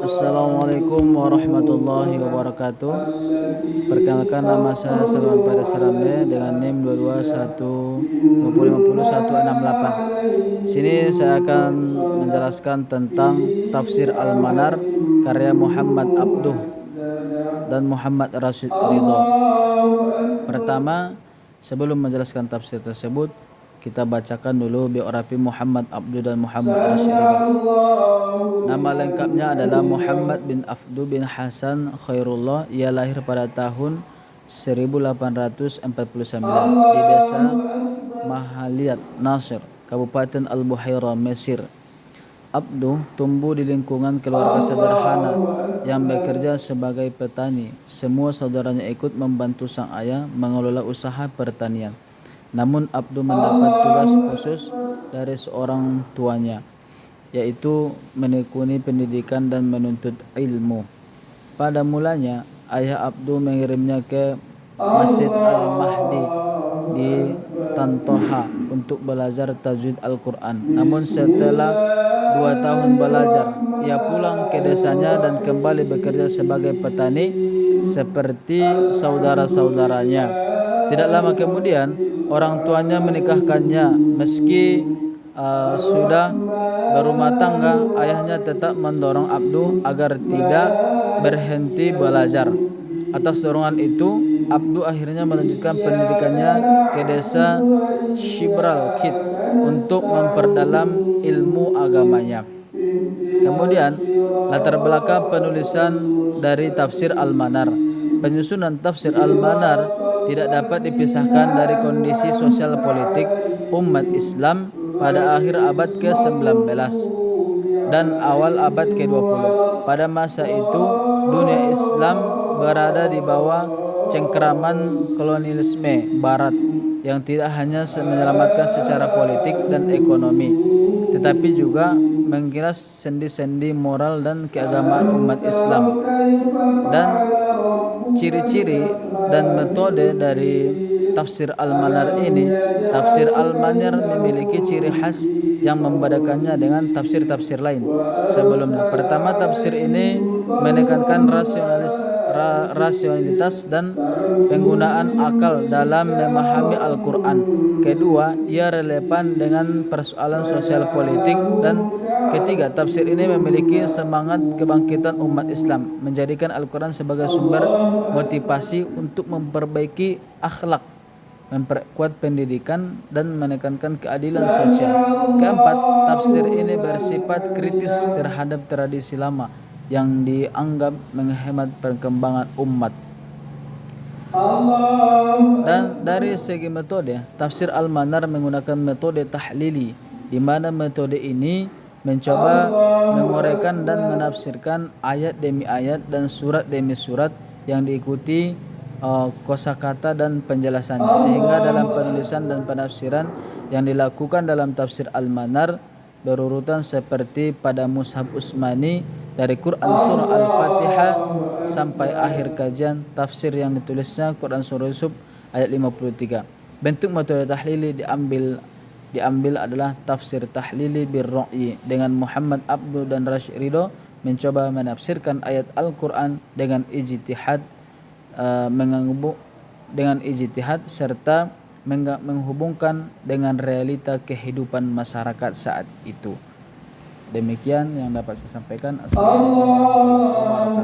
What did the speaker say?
Assalamualaikum warahmatullahi wabarakatuh. Perkenalkan, nama saya Salman Paris Rambe dengan NIM 22120501668. Sini saya akan menjelaskan tentang tafsir Al-Manar karya Muhammad Abduh dan Muhammad Rashid Ridho. Pertama, sebelum menjelaskan tafsir tersebut, kita bacakan dulu biografi Muhammad Abduh dan Muhammad Rashid Ridho. Nama lengkapnya adalah Muhammad bin Abduh bin Hasan Khairullah. Ia lahir pada tahun 1849 di desa Mahaliyat Nasir, Kabupaten Al-Buhairah, Mesir. Abduh tumbuh di lingkungan keluarga sederhana yang bekerja sebagai petani. Semua saudaranya ikut membantu sang ayah mengelola usaha pertanian. Namun Abduh mendapat tugas khusus dari seorang tuanya, yaitu menekuni pendidikan dan menuntut ilmu. Pada mulanya, ayah Abduh mengirimnya ke Masjid Al-Mahdi di Tantoha untuk belajar tajwid Al-Quran. Namun setelah 2 tahun belajar, ia pulang ke desanya dan kembali bekerja sebagai petani seperti saudara-saudaranya. Tidak lama kemudian, orang tuanya menikahkannya. Meski sudah berumah tangga, ayahnya tetap mendorong Abduh agar tidak berhenti belajar. Atas dorongan itu, Abduh akhirnya melanjutkan pendidikannya ke desa Shibral Kid untuk memperdalam ilmu agamanya. Kemudian, latar belakang penulisan dari tafsir Al-Manar. Penyusunan tafsir Al-Manar tidak dapat dipisahkan dari kondisi sosial politik umat Islam pada akhir abad ke-19 dan awal abad ke-20. Pada masa itu, dunia Islam berada di bawah cengkeraman kolonialisme Barat yang tidak hanya menyelamatkan secara politik dan ekonomi, tetapi juga menggilas sendi-sendi moral dan keagamaan umat Islam. Dan ciri-ciri dan metode dari tafsir Al-Manar ini, tafsir Al-Manar memiliki ciri khas yang membedakannya dengan tafsir-tafsir lain sebelumnya. Pertama, tafsir ini menekankan rasionalitas dan penggunaan akal dalam memahami Al-Quran. Kedua, ia relevan dengan persoalan sosial politik. Dan ketiga, tafsir ini memiliki semangat kebangkitan umat Islam, menjadikan Al-Quran sebagai sumber motivasi untuk memperbaiki akhlak, memperkuat pendidikan, dan menekankan keadilan sosial. Keempat, tafsir ini bersifat kritis terhadap tradisi lama yang dianggap menghemat perkembangan umat. Dan dari segi metode, tafsir Al-Manar menggunakan metode tahlili, di mana metode ini mencoba menguraikan dan menafsirkan ayat demi ayat dan surat demi surat yang diikuti kosakata dan penjelasannya, sehingga dalam penulisan dan penafsiran yang dilakukan dalam tafsir Al-Manar berurutan seperti pada Mushaf Utsmani dari Quran surah Al-Fatihah sampai akhir kajian tafsir yang ditulisnya Quran surah Yusuf ayat 53. Bentuk metode tahlili diambil adalah tafsir tahlili bir-ra'yi, dengan Muhammad Abduh dan Rashid Ridho mencoba menafsirkan ayat Al-Quran dengan ijtihad serta menghubungkan dengan realita kehidupan masyarakat saat itu. Demikian yang dapat saya sampaikan. Assalamualaikum warahmatullahi wabarakatuh.